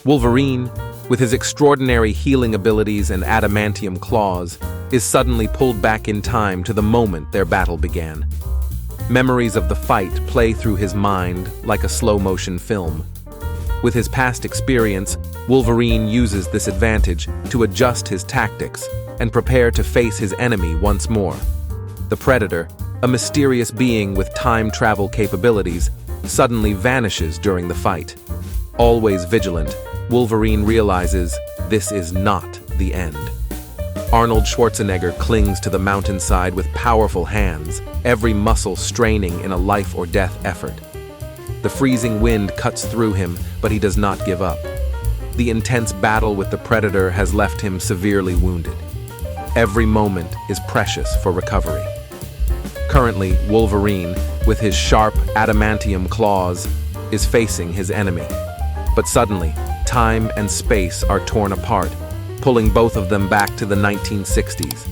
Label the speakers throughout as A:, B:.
A: Wolverine, with his extraordinary healing abilities and adamantium claws, is suddenly pulled back in time to the moment their battle began. Memories of the fight play through his mind like a slow-motion film. With his past experience, Wolverine uses this advantage to adjust his tactics and prepare to face his enemy once more. The Predator, a mysterious being with time travel capabilities, suddenly vanishes during the fight. Always vigilant, Wolverine realizes this is not the end. Arnold Schwarzenegger clings to the mountainside with powerful hands, every muscle straining in a life-or-death effort. The freezing wind cuts through him, but he does not give up. The intense battle with the Predator has left him severely wounded. Every moment is precious for recovery. Currently, Wolverine, with his sharp adamantium claws, is facing his enemy. But suddenly, time and space are torn apart, pulling both of them back to the 1960s.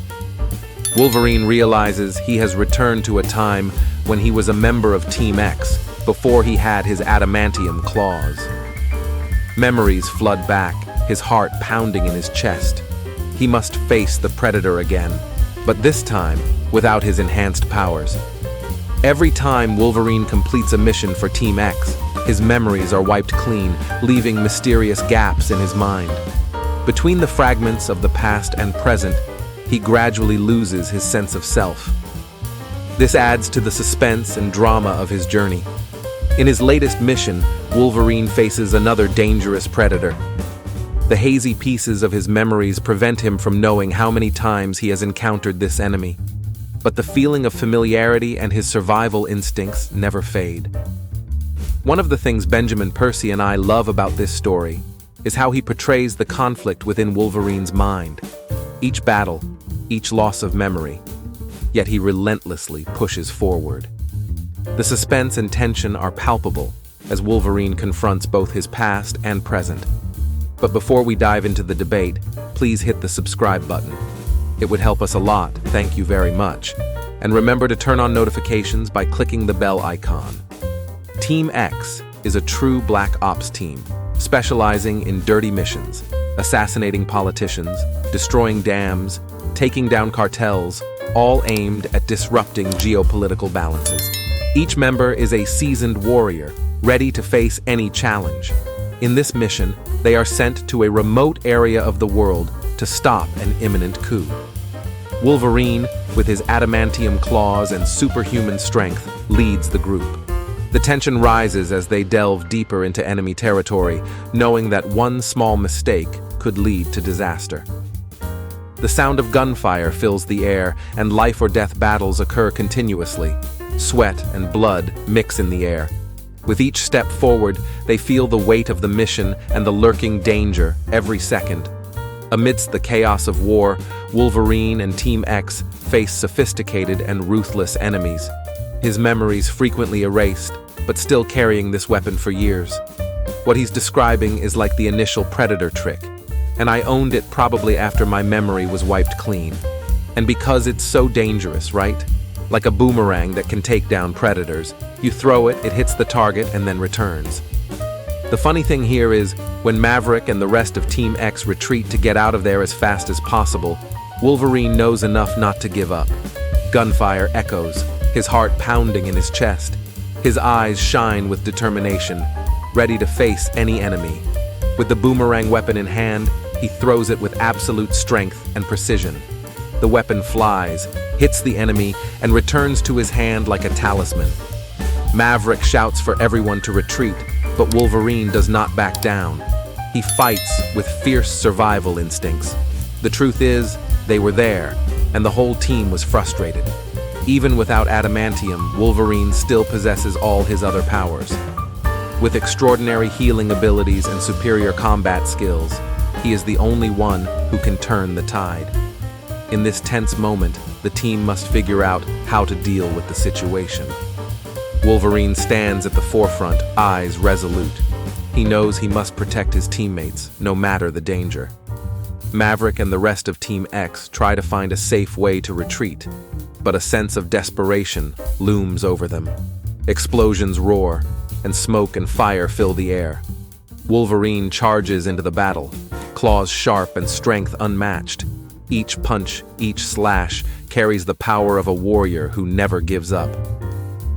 A: Wolverine realizes he has returned to a time when he was a member of Team X, before he had his adamantium claws. Memories flood back, his heart pounding in his chest. He must face the Predator again, but this time without his enhanced powers. Every time Wolverine completes a mission for Team X, his memories are wiped clean, leaving mysterious gaps in his mind. Between the fragments of the past and present, he gradually loses his sense of self. This adds to the suspense and drama of his journey. In his latest mission, Wolverine faces another dangerous predator. The hazy pieces of his memories prevent him from knowing how many times he has encountered this enemy. But the feeling of familiarity and his survival instincts never fade. One of the things Benjamin Percy and I love about this story is how he portrays the conflict within Wolverine's mind. Each battle, each loss of memory, yet he relentlessly pushes forward. The suspense and tension are palpable as Wolverine confronts both his past and present. But before we dive into the debate, please hit the subscribe button. It would help us a lot, thank you very much. And remember to turn on notifications by clicking the bell icon. Team X is a true Black Ops team, specializing in dirty missions, assassinating politicians, destroying dams, taking down cartels, all aimed at disrupting geopolitical balances. Each member is a seasoned warrior, ready to face any challenge. In this mission, they are sent to a remote area of the world to stop an imminent coup. Wolverine, with his adamantium claws and superhuman strength, leads the group. The tension rises as they delve deeper into enemy territory, knowing that one small mistake could lead to disaster. The sound of gunfire fills the air, and life-or-death battles occur continuously. Sweat and blood mix in the air. With each step forward, they feel the weight of the mission and the lurking danger every second. Amidst the chaos of war, Wolverine and Team X face sophisticated and ruthless enemies. His memories frequently erased, but still carrying this weapon for years. What he's describing is like the initial Predator trick, and I owned it probably after my memory was wiped clean. And because it's so dangerous, right? Like a boomerang that can take down predators. You throw it, it hits the target, and then returns. The funny thing here is, when Maverick and the rest of Team X retreat to get out of there as fast as possible, Wolverine knows enough not to give up. Gunfire echoes, his heart pounding in his chest. His eyes shine with determination, ready to face any enemy. With the boomerang weapon in hand, he throws it with absolute strength and precision. The weapon flies, hits the enemy, and returns to his hand like a talisman. Maverick shouts for everyone to retreat, but Wolverine does not back down. He fights with fierce survival instincts. The truth is, they were there, and the whole team was frustrated. Even without adamantium, Wolverine still possesses all his other powers. With extraordinary healing abilities and superior combat skills, he is the only one who can turn the tide. In this tense moment, the team must figure out how to deal with the situation. Wolverine stands at the forefront, eyes resolute. He knows he must protect his teammates, no matter the danger. Maverick and the rest of Team X try to find a safe way to retreat, but a sense of desperation looms over them. Explosions roar, and smoke and fire fill the air. Wolverine charges into the battle, claws sharp and strength unmatched. Each punch, each slash, carries the power of a warrior who never gives up.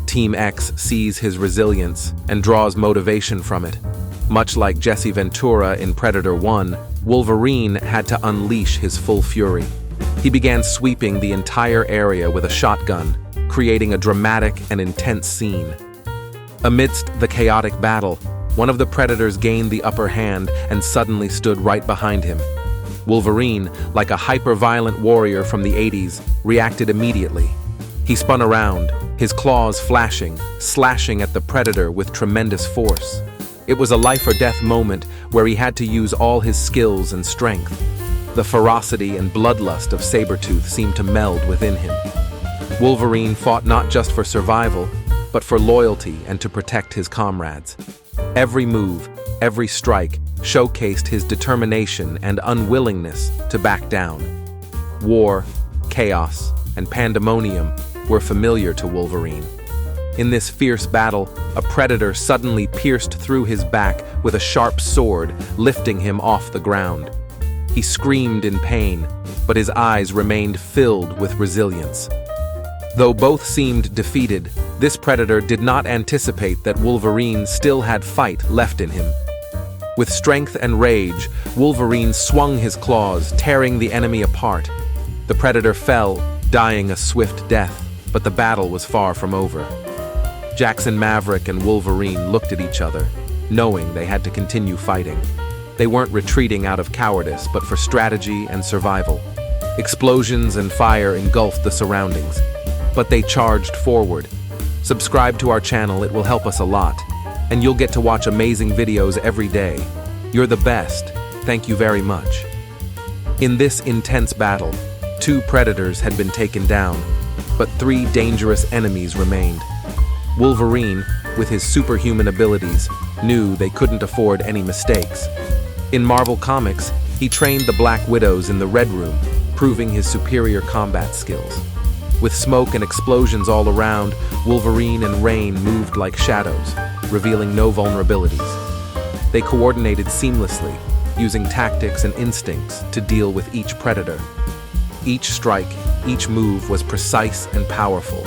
A: Team X sees his resilience and draws motivation from it. Much like Jesse Ventura in Predator 1, Wolverine had to unleash his full fury. He began sweeping the entire area with a shotgun, creating a dramatic and intense scene. Amidst the chaotic battle, one of the Predators gained the upper hand and suddenly stood right behind him. Wolverine, like a hyper-violent warrior from the 80s, reacted immediately. He spun around, his claws flashing, slashing at the Predator with tremendous force. It was a life-or-death moment where he had to use all his skills and strength. The ferocity and bloodlust of Sabretooth seemed to meld within him. Wolverine fought not just for survival, but for loyalty and to protect his comrades. Every move, every strike, showcased his determination and unwillingness to back down. War, chaos, and pandemonium were familiar to Wolverine. In this fierce battle, a Predator suddenly pierced through his back with a sharp sword, lifting him off the ground. He screamed in pain, but his eyes remained filled with resilience. Though both seemed defeated, this Predator did not anticipate that Wolverine still had fight left in him. With strength and rage, Wolverine swung his claws, tearing the enemy apart. The Predator fell, dying a swift death, but the battle was far from over. Jackson Maverick and Wolverine looked at each other, knowing they had to continue fighting. They weren't retreating out of cowardice, but for strategy and survival. Explosions and fire engulfed the surroundings, but they charged forward. Subscribe to our channel, it will help us a lot, and you'll get to watch amazing videos every day. You're the best. Thank you very much. In this intense battle, 2 Predators had been taken down, but 3 dangerous enemies remained. Wolverine, with his superhuman abilities, knew they couldn't afford any mistakes. In Marvel Comics, he trained the Black Widows in the Red Room, proving his superior combat skills. With smoke and explosions all around, Wolverine and Rain moved like shadows, revealing no vulnerabilities. They coordinated seamlessly, using tactics and instincts to deal with each Predator. Each strike, each move was precise and powerful.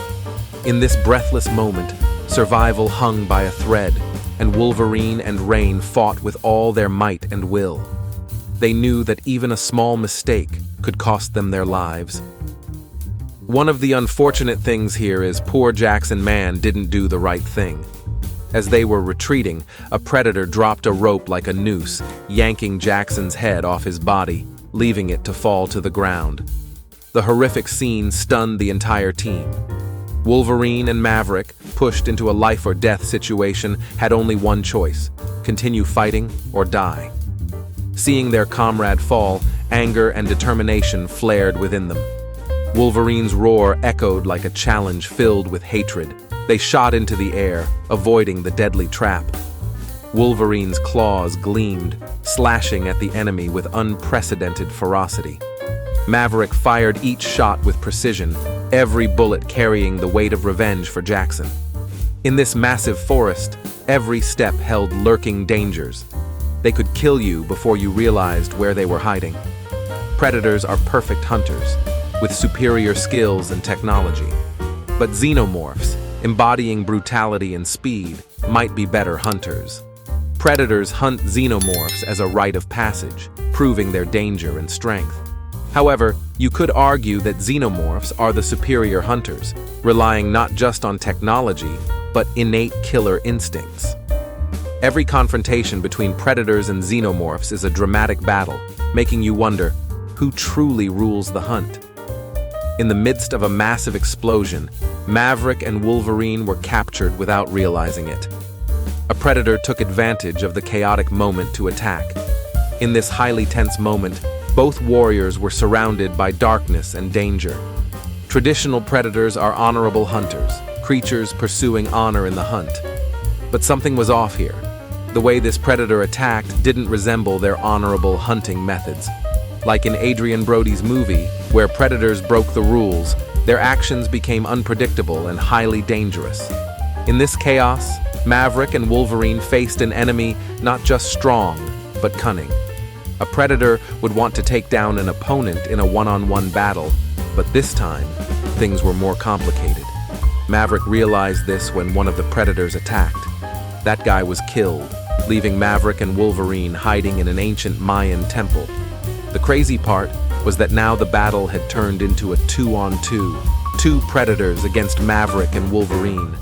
A: In this breathless moment, survival hung by a thread, and Wolverine and Rain fought with all their might and will. They knew that even a small mistake could cost them their lives. One of the unfortunate things here is poor Jackson Man didn't do the right thing. As they were retreating, a Predator dropped a rope like a noose, yanking Jackson's head off his body, leaving it to fall to the ground. The horrific scene stunned the entire team. Wolverine and Maverick, pushed into a life-or-death situation, had only one choice: continue fighting or die. Seeing their comrade fall, anger and determination flared within them. Wolverine's roar echoed like a challenge filled with hatred. They shot into the air, avoiding the deadly trap. Wolverine's claws gleamed, slashing at the enemy with unprecedented ferocity. Maverick fired each shot with precision, every bullet carrying the weight of revenge for Jackson. In this massive forest, every step held lurking dangers. They could kill you before you realized where they were hiding. Predators are perfect hunters, with superior skills and technology. But xenomorphs, embodying brutality and speed, might be better hunters. Predators hunt xenomorphs as a rite of passage, proving their danger and strength. However, you could argue that xenomorphs are the superior hunters, relying not just on technology, but innate killer instincts. Every confrontation between predators and xenomorphs is a dramatic battle, making you wonder, who truly rules the hunt? In the midst of a massive explosion, Maverick and Wolverine were captured without realizing it. A predator took advantage of the chaotic moment to attack. In this highly tense moment, both warriors were surrounded by darkness and danger. Traditional predators are honorable hunters, creatures pursuing honor in the hunt. But something was off here. The way this predator attacked didn't resemble their honorable hunting methods. Like in Adrian Brody's movie, where predators broke the rules, their actions became unpredictable and highly dangerous. In this chaos, Maverick and Wolverine faced an enemy not just strong, but cunning. A predator would want to take down an opponent in a one-on-one battle, but this time, things were more complicated. Maverick realized this when one of the predators attacked. That guy was killed, leaving Maverick and Wolverine hiding in an ancient Mayan temple. The crazy part was that now the battle had turned into a 2-on-2, two predators against Maverick and Wolverine.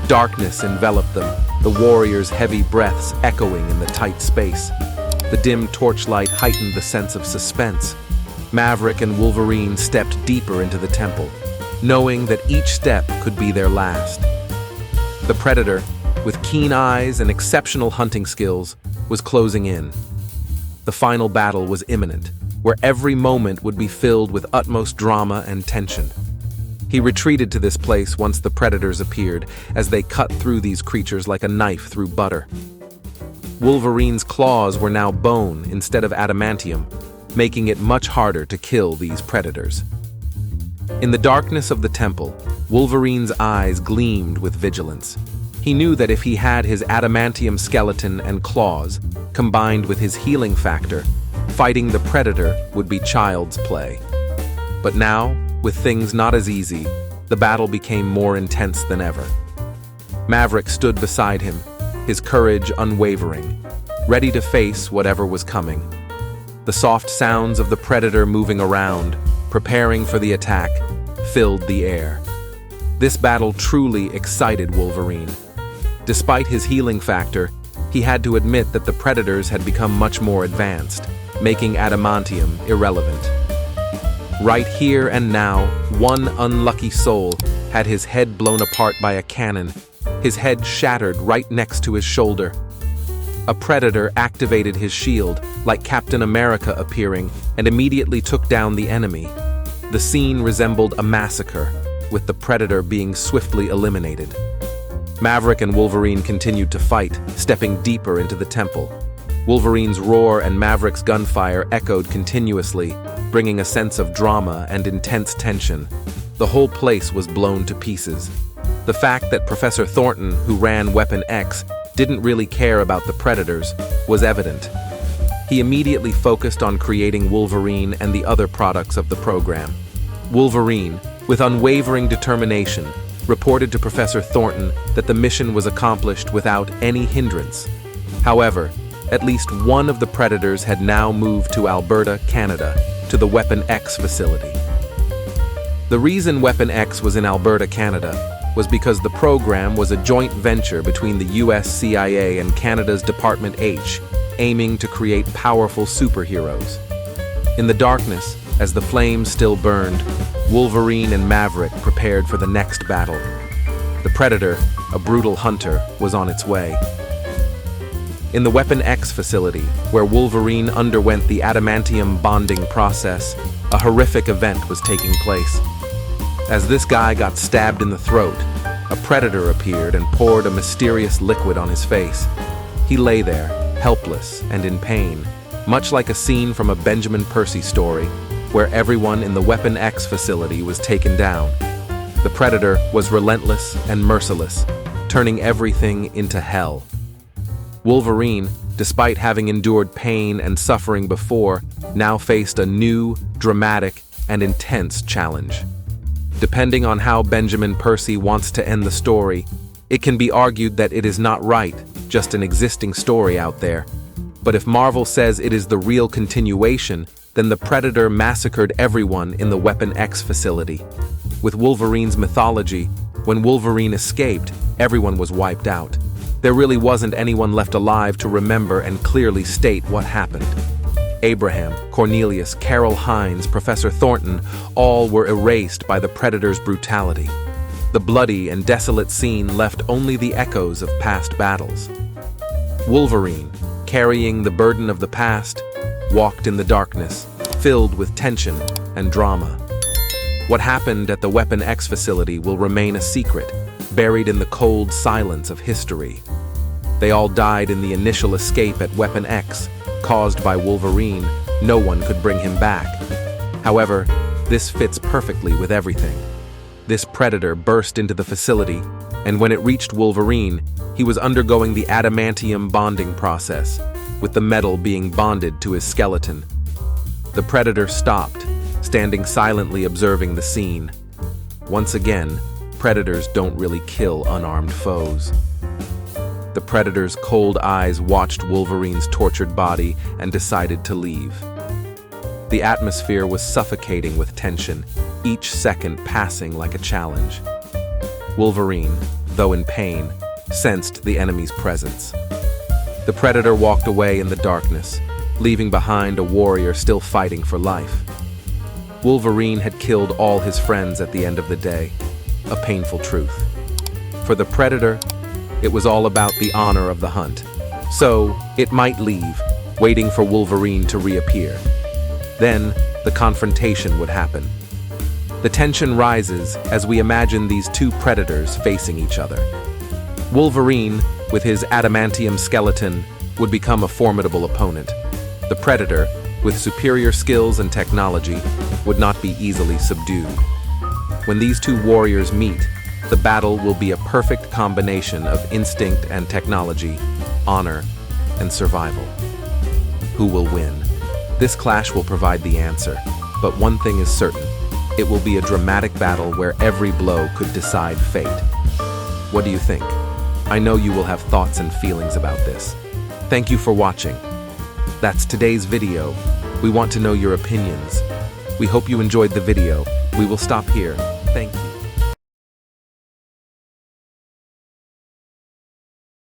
A: Darkness enveloped them, the warriors' heavy breaths echoing in the tight space. The dim torchlight heightened the sense of suspense. Maverick and Wolverine stepped deeper into the temple, knowing that each step could be their last. The predator, with keen eyes and exceptional hunting skills, was closing in. The final battle was imminent, where every moment would be filled with utmost drama and tension. He retreated to this place once the predators appeared, as they cut through these creatures like a knife through butter. Wolverine's claws were now bone instead of adamantium, making it much harder to kill these predators. In the darkness of the temple, Wolverine's eyes gleamed with vigilance. He knew that if he had his adamantium skeleton and claws, combined with his healing factor, fighting the predator would be child's play. But now, with things not as easy, the battle became more intense than ever. Maverick stood beside him, his courage unwavering, ready to face whatever was coming. The soft sounds of the predator moving around, preparing for the attack, filled the air. This battle truly excited Wolverine. Despite his healing factor, he had to admit that the predators had become much more advanced, making adamantium irrelevant. Right here and now, one unlucky soul had his head blown apart by a cannon, his head shattered right next to his shoulder. A predator activated his shield, like Captain America appearing, and immediately took down the enemy. The scene resembled a massacre, with the predator being swiftly eliminated. Maverick and Wolverine continued to fight, stepping deeper into the temple. Wolverine's roar and Maverick's gunfire echoed continuously, bringing a sense of drama and intense tension. The whole place was blown to pieces. The fact that Professor Thornton, who ran Weapon X, didn't really care about the predators was evident. He immediately focused on creating Wolverine and the other products of the program. Wolverine, with unwavering determination, reported to Professor Thornton that the mission was accomplished without any hindrance. However, at least one of the predators had now moved to Alberta, Canada, to the Weapon X facility. The reason Weapon X was in Alberta, Canada, was because the program was a joint venture between the US CIA and Canada's Department H, aiming to create powerful superheroes. In the darkness, as the flames still burned, Wolverine and Maverick prepared for the next battle. The Predator, a brutal hunter, was on its way. In the Weapon X facility, where Wolverine underwent the adamantium bonding process, a horrific event was taking place. As this guy got stabbed in the throat, a predator appeared and poured a mysterious liquid on his face. He lay there, helpless and in pain, much like a scene from a Benjamin Percy story, where everyone in the Weapon X facility was taken down. The predator was relentless and merciless, turning everything into hell. Wolverine, despite having endured pain and suffering before, now faced a new, dramatic, and intense challenge. Depending on how Benjamin Percy wants to end the story, it can be argued that it is not right, just an existing story out there. But if Marvel says it is the real continuation, then the Predator massacred everyone in the Weapon X facility. With Wolverine's mythology, when Wolverine escaped, everyone was wiped out. There really wasn't anyone left alive to remember and clearly state what happened. Abraham, Cornelius, Carol Hines, Professor Thornton, all were erased by the Predator's brutality. The bloody and desolate scene left only the echoes of past battles. Wolverine, carrying the burden of the past, walked in the darkness, filled with tension and drama. What happened at the Weapon X facility will remain a secret, buried in the cold silence of history. They all died in the initial escape at Weapon X, caused by Wolverine. No one could bring him back. However, this fits perfectly with everything. This predator burst into the facility, And when it reached Wolverine, he was undergoing the adamantium bonding process, with the metal being bonded to his skeleton. The predator stopped, standing silently observing the scene. Once again, predators don't really kill unarmed foes. The predator's cold eyes watched Wolverine's tortured body and decided to leave. The atmosphere was suffocating with tension, each second passing like a challenge. Wolverine, though in pain, sensed the enemy's presence. The predator walked away in the darkness, leaving behind a warrior still fighting for life. Wolverine had killed all his friends at the end of the day, a painful truth. For the predator, it was all about the honor of the hunt. So, it might leave, waiting for Wolverine to reappear. Then, the confrontation would happen. The tension rises as we imagine these two predators facing each other. Wolverine, with his adamantium skeleton, would become a formidable opponent. The predator, with superior skills and technology, would not be easily subdued. When these two warriors meet, the battle will be a perfect combination of instinct and technology, honor and survival. Who will win? This clash will provide the answer, but one thing is certain. It will be a dramatic battle where every blow could decide fate. What do you think? I know you will have thoughts and feelings about this. Thank you for watching. That's today's video. We want to know your opinions. We hope you enjoyed the video. We will stop here. Thank you.